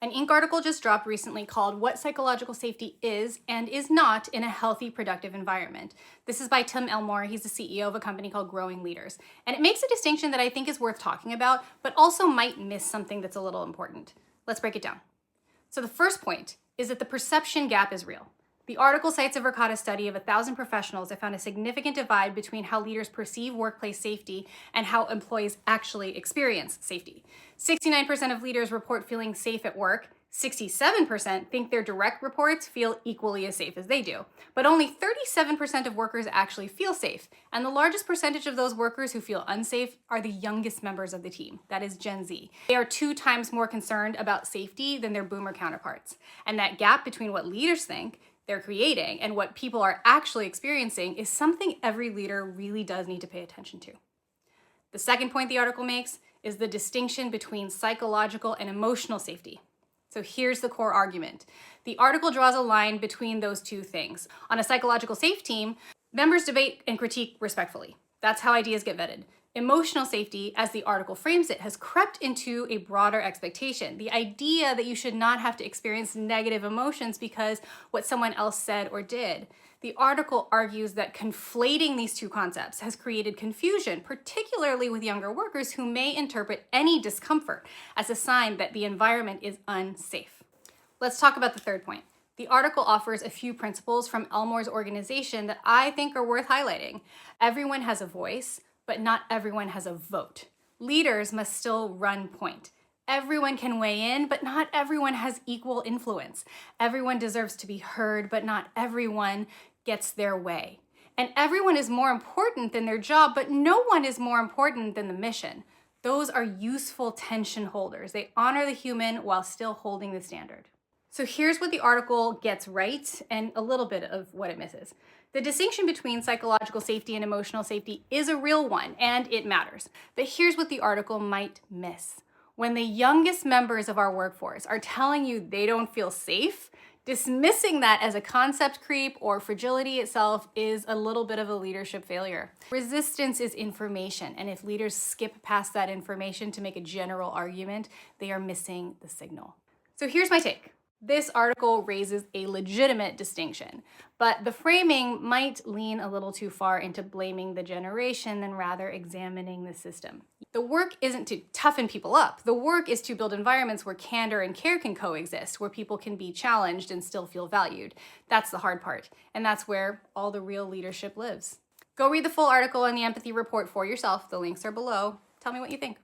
An Inc. article just dropped recently called What Psychological Safety Is and Is Not in a Healthy, Productive Environment. This is by Tim Elmore. He's the CEO of a company called Growing Leaders. And it makes a distinction that I think is worth talking about, but also might miss something that's a little important. Let's break it down. So the first point is that the perception gap is real. The article cites a Verkada study of 1,000 professionals that found a significant divide between how leaders perceive workplace safety and how employees actually experience safety. 69% of leaders report feeling safe at work. 67% think their direct reports feel equally as safe as they do. But only 37% of workers actually feel safe. And the largest percentage of those workers who feel unsafe are the youngest members of the team. That is Gen Z. They are 2 times more concerned about safety than their boomer counterparts. And that gap between what leaders think they're creating and what people are actually experiencing is something every leader really does need to pay attention to. The second point the article makes is the distinction between psychological and emotional safety. So here's the core argument. The article draws a line between those two things. On a psychological safe team, members debate and critique respectfully. That's how ideas get vetted. Emotional safety, as the article frames it, has crept into a broader expectation. The idea that you should not have to experience negative emotions because what someone else said or did. The article argues that conflating these two concepts has created confusion, particularly with younger workers who may interpret any discomfort as a sign that the environment is unsafe. Let's talk about the third point. The article offers a few principles from Elmore's organization that I think are worth highlighting. Everyone has a voice, but not everyone has a vote. Leaders must still run point. Everyone can weigh in, but not everyone has equal influence. Everyone deserves to be heard, but not everyone gets their way. And everyone is more important than their job, but no one is more important than the mission. Those are useful tension holders. They honor the human while still holding the standard. So here's what the article gets right and a little bit of what it misses. The distinction between psychological safety and emotional safety is a real one, and it matters. But here's what the article might miss. When the youngest members of our workforce are telling you they don't feel safe, dismissing that as a concept creep or fragility itself is a little bit of a leadership failure. Resistance is information, and if leaders skip past that information to make a general argument, they are missing the signal. So here's my take. This article raises a legitimate distinction, but the framing might lean a little too far into blaming the generation than rather examining the system. The work isn't to toughen people up. The work is to build environments where candor and care can coexist, where people can be challenged and still feel valued. That's the hard part, and that's where all the real leadership lives. Go read the full article and the empathy report for yourself. The links are below. Tell me what you think.